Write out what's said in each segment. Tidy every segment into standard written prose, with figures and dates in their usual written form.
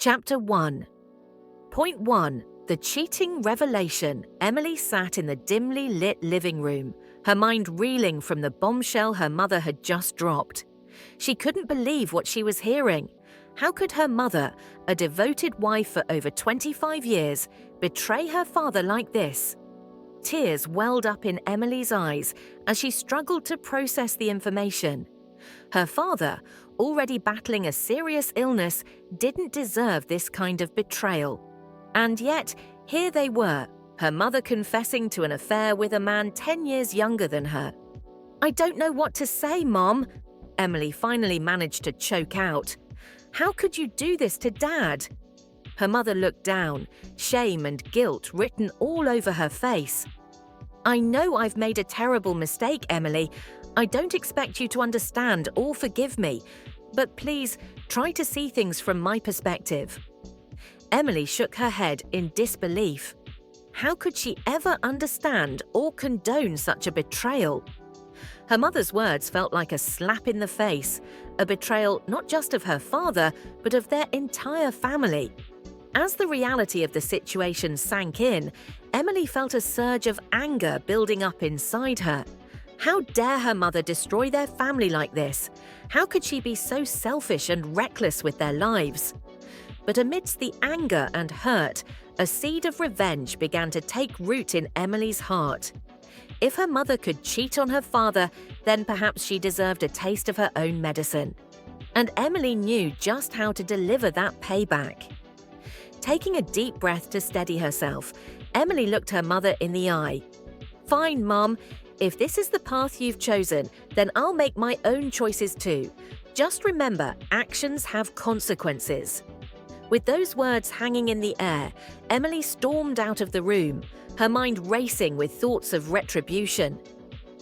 Chapter 1. Point 1. The cheating revelation. Emily sat in the dimly lit living room, her mind reeling from the bombshell her mother had just dropped. She couldn't believe what she was hearing. How could her mother, a devoted wife for over 25 years, betray her father like this? Tears welled up in Emily's eyes as she struggled to process the information. Her father, already battling a serious illness, didn't deserve this kind of betrayal. And yet, here they were, her mother confessing to an affair with a man 10 years younger than her. "I don't know what to say, Mom," Emily finally managed to choke out. "How could you do this to Dad?" Her mother looked down, shame and guilt written all over her face. "I know I've made a terrible mistake, Emily. I don't expect you to understand or forgive me, but please try to see things from my perspective." Emily shook her head in disbelief. How could she ever understand or condone such a betrayal? Her mother's words felt like a slap in the face, a betrayal not just of her father, but of their entire family. As the reality of the situation sank in, Emily felt a surge of anger building up inside her. How dare her mother destroy their family like this? How could she be so selfish and reckless with their lives? But amidst the anger and hurt, a seed of revenge began to take root in Emily's heart. If her mother could cheat on her father, then perhaps she deserved a taste of her own medicine. And Emily knew just how to deliver that payback. Taking a deep breath to steady herself, Emily looked her mother in the eye. "Fine, Mom. If this is the path you've chosen, then I'll make my own choices too. Just remember, actions have consequences." With those words hanging in the air, Emily stormed out of the room, her mind racing with thoughts of retribution.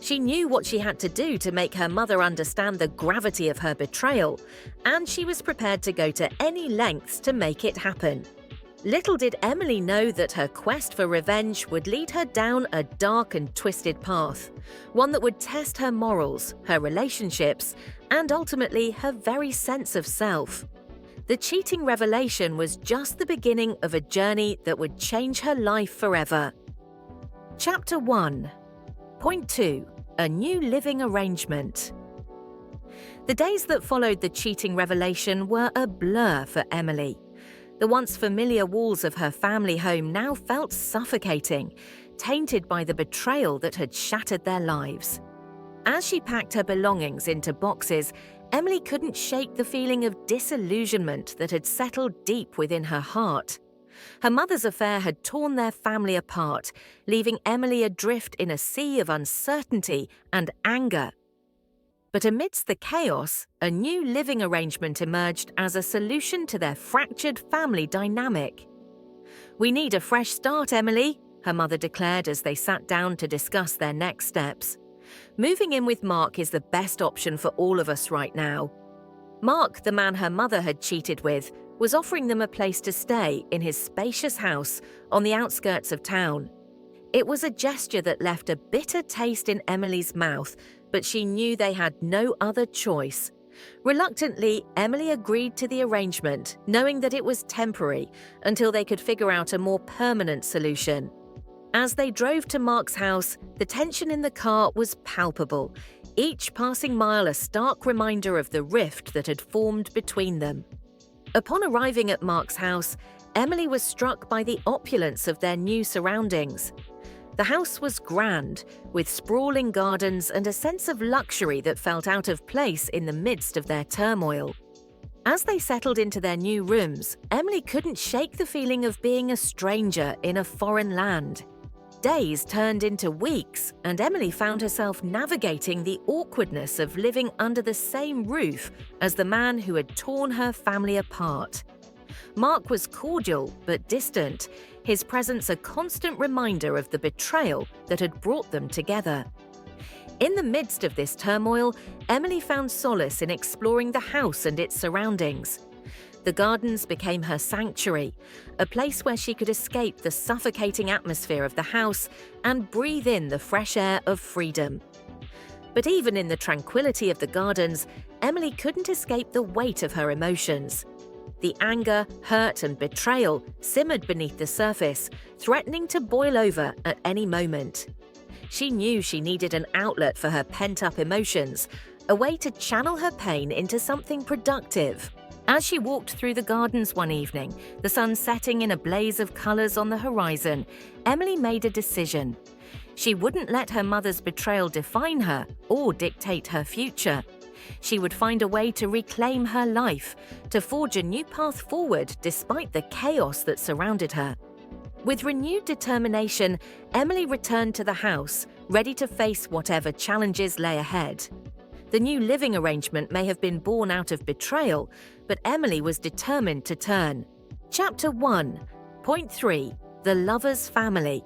She knew what she had to do to make her mother understand the gravity of her betrayal, and she was prepared to go to any lengths to make it happen. Little did Emily know that her quest for revenge would lead her down a dark and twisted path, one that would test her morals, her relationships, and ultimately her very sense of self. The cheating revelation was just the beginning of a journey that would change her life forever. Chapter 1. Point 2. A new living arrangement. The days that followed the cheating revelation were a blur for Emily. The once familiar walls of her family home now felt suffocating, tainted by the betrayal that had shattered their lives. As she packed her belongings into boxes, Emily couldn't shake the feeling of disillusionment that had settled deep within her heart. Her mother's affair had torn their family apart, leaving Emily adrift in a sea of uncertainty and anger. But amidst the chaos, a new living arrangement emerged as a solution to their fractured family dynamic. "We need a fresh start, Emily," her mother declared as they sat down to discuss their next steps. "Moving in with Mark is the best option for all of us right now." Mark, the man her mother had cheated with, was offering them a place to stay in his spacious house on the outskirts of town. It was a gesture that left a bitter taste in Emily's mouth, but she knew they had no other choice. Reluctantly, Emily agreed to the arrangement, knowing that it was temporary until they could figure out a more permanent solution. As they drove to Mark's house, the tension in the car was palpable, each passing mile a stark reminder of the rift that had formed between them. Upon arriving at Mark's house, Emily was struck by the opulence of their new surroundings. The house was grand, with sprawling gardens and a sense of luxury that felt out of place in the midst of their turmoil. As they settled into their new rooms, Emily couldn't shake the feeling of being a stranger in a foreign land. Days turned into weeks, and Emily found herself navigating the awkwardness of living under the same roof as the man who had torn her family apart. Mark was cordial but distant, his presence a constant reminder of the betrayal that had brought them together. In the midst of this turmoil, Emily found solace in exploring the house and its surroundings. The gardens became her sanctuary, a place where she could escape the suffocating atmosphere of the house and breathe in the fresh air of freedom. But even in the tranquility of the gardens, Emily couldn't escape the weight of her emotions. The anger, hurt, and betrayal simmered beneath the surface, threatening to boil over at any moment. She knew she needed an outlet for her pent-up emotions, a way to channel her pain into something productive. As she walked through the gardens one evening, the sun setting in a blaze of colors on the horizon, Emily made a decision. She wouldn't let her mother's betrayal define her or dictate her future. She would find a way to reclaim her life, to forge a new path forward despite the chaos that surrounded her. With renewed determination, Emily returned to the house, ready to face whatever challenges lay ahead. The new living arrangement may have been born out of betrayal, but Emily was determined to turn. Chapter 1, Point 3, The Lover's Family.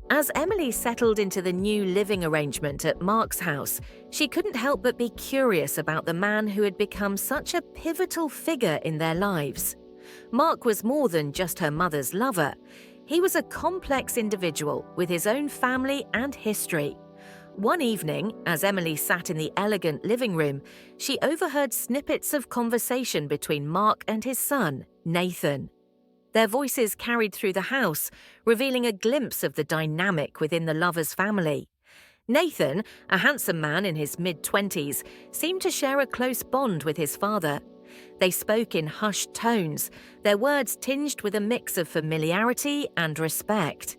As Emily settled into the new living arrangement at Mark's house, she couldn't help but be curious about the man who had become such a pivotal figure in their lives. Mark was more than just her mother's lover. He was a complex individual with his own family and history. One evening, as Emily sat in the elegant living room, she overheard snippets of conversation between Mark and his son, Nathan. Their voices carried through the house, revealing a glimpse of the dynamic within the lover's family. Nathan, a handsome man in his mid-20s, seemed to share a close bond with his father. They spoke in hushed tones, their words tinged with a mix of familiarity and respect.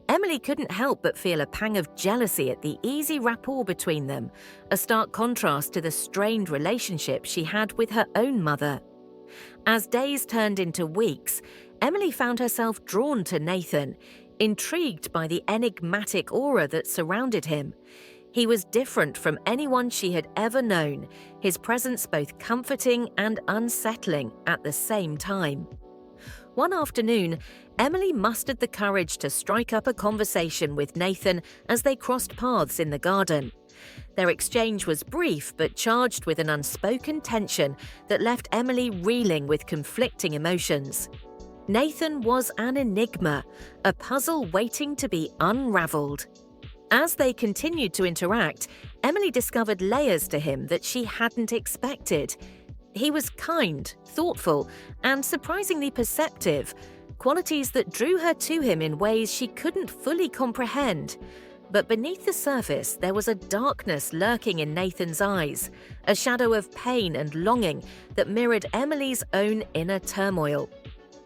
Emily couldn't help but feel a pang of jealousy at the easy rapport between them, a stark contrast to the strained relationship she had with her own mother. As days turned into weeks, Emily found herself drawn to Nathan, intrigued by the enigmatic aura that surrounded him. He was different from anyone she had ever known, his presence both comforting and unsettling at the same time. One afternoon, Emily mustered the courage to strike up a conversation with Nathan as they crossed paths in the garden. Their exchange was brief but charged with an unspoken tension that left Emily reeling with conflicting emotions. Nathan was an enigma, a puzzle waiting to be unraveled. As they continued to interact, Emily discovered layers to him that she hadn't expected. He was kind, thoughtful, and surprisingly perceptive, qualities that drew her to him in ways she couldn't fully comprehend. But beneath the surface, there was a darkness lurking in Nathan's eyes, a shadow of pain and longing that mirrored Emily's own inner turmoil.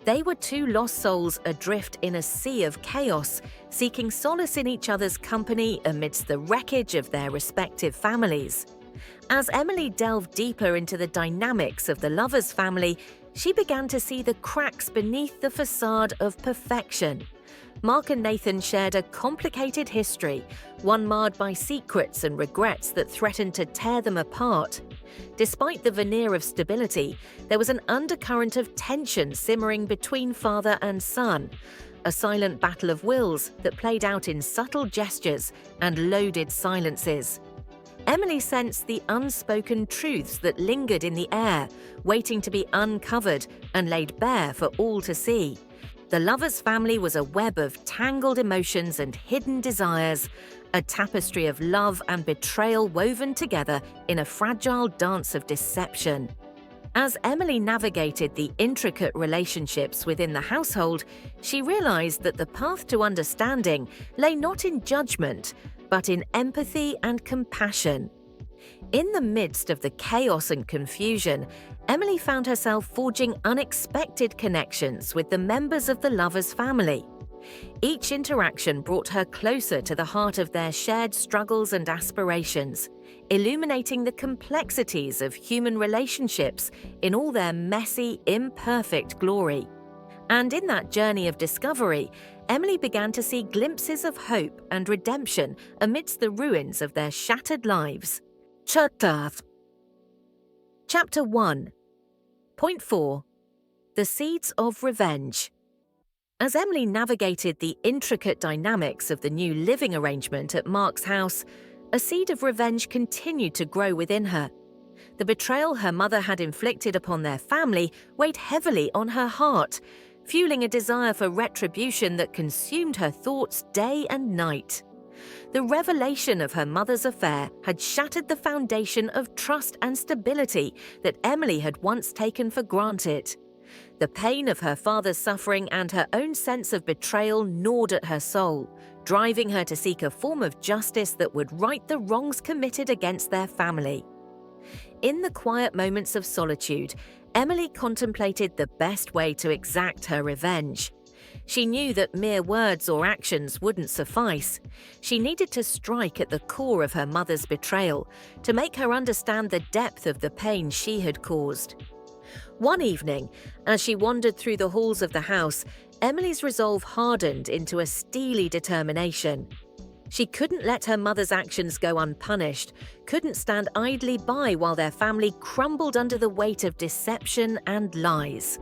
They were two lost souls adrift in a sea of chaos, seeking solace in each other's company amidst the wreckage of their respective families. As Emily delved deeper into the dynamics of the lover's family, she began to see the cracks beneath the facade of perfection. Mark and Nathan shared a complicated history, one marred by secrets and regrets that threatened to tear them apart. Despite the veneer of stability, there was an undercurrent of tension simmering between father and son, a silent battle of wills that played out in subtle gestures and loaded silences. Emily sensed the unspoken truths that lingered in the air, waiting to be uncovered and laid bare for all to see. The lover's family was a web of tangled emotions and hidden desires, a tapestry of love and betrayal woven together in a fragile dance of deception. As Emily navigated the intricate relationships within the household, she realized that the path to understanding lay not in judgment, but in empathy and compassion. In the midst of the chaos and confusion, Emily found herself forging unexpected connections with the members of the lover's family. Each interaction brought her closer to the heart of their shared struggles and aspirations, illuminating the complexities of human relationships in all their messy, imperfect glory. And in that journey of discovery, Emily began to see glimpses of hope and redemption amidst the ruins of their shattered lives. Chapter 1, Point 4, The Seeds of Revenge. As Emily navigated the intricate dynamics of the new living arrangement at Mark's house, a seed of revenge continued to grow within her. The betrayal her mother had inflicted upon their family weighed heavily on her heart, fueling a desire for retribution that consumed her thoughts day and night. The revelation of her mother's affair had shattered the foundation of trust and stability that Emily had once taken for granted. The pain of her father's suffering and her own sense of betrayal gnawed at her soul, driving her to seek a form of justice that would right the wrongs committed against their family. In the quiet moments of solitude, Emily contemplated the best way to exact her revenge. She knew that mere words or actions wouldn't suffice. She needed to strike at the core of her mother's betrayal, to make her understand the depth of the pain she had caused. One evening, as she wandered through the halls of the house, Emily's resolve hardened into a steely determination. She couldn't let her mother's actions go unpunished, couldn't stand idly by while their family crumbled under the weight of deception and lies.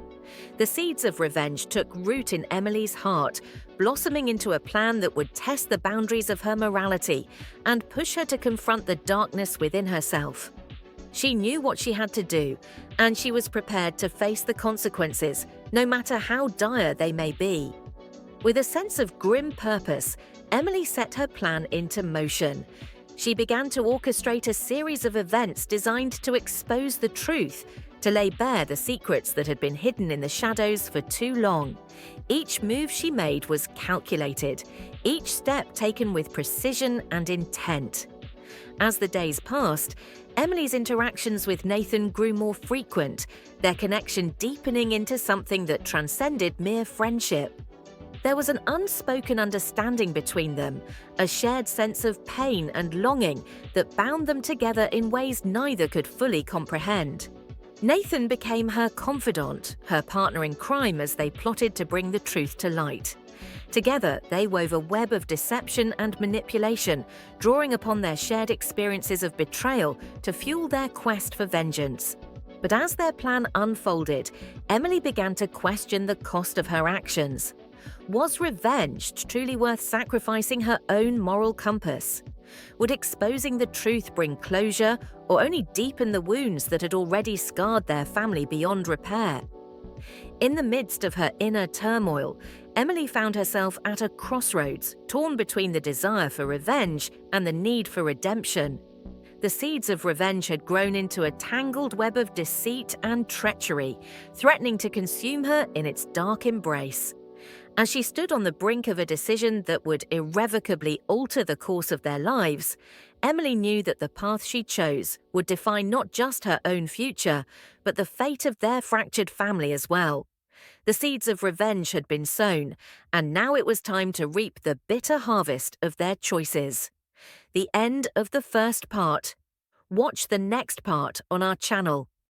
The seeds of revenge took root in Emily's heart, blossoming into a plan that would test the boundaries of her morality and push her to confront the darkness within herself. She knew what she had to do, and she was prepared to face the consequences, no matter how dire they may be. With a sense of grim purpose, Emily set her plan into motion. She began to orchestrate a series of events designed to expose the truth, to lay bare the secrets that had been hidden in the shadows for too long. Each move she made was calculated, each step taken with precision and intent. As the days passed, Emily's interactions with Nathan grew more frequent, their connection deepening into something that transcended mere friendship. There was an unspoken understanding between them, a shared sense of pain and longing that bound them together in ways neither could fully comprehend. Nathan became her confidant, her partner in crime as they plotted to bring the truth to light. Together, they wove a web of deception and manipulation, drawing upon their shared experiences of betrayal to fuel their quest for vengeance. But as their plan unfolded, Emily began to question the cost of her actions. Was revenge truly worth sacrificing her own moral compass? Would exposing the truth bring closure or only deepen the wounds that had already scarred their family beyond repair? In the midst of her inner turmoil, Emily found herself at a crossroads, torn between the desire for revenge and the need for redemption. The seeds of revenge had grown into a tangled web of deceit and treachery, threatening to consume her in its dark embrace. As she stood on the brink of a decision that would irrevocably alter the course of their lives, Emily knew that the path she chose would define not just her own future, but the fate of their fractured family as well. The seeds of revenge had been sown, and now it was time to reap the bitter harvest of their choices. The end of the first part. Watch the next part on our channel.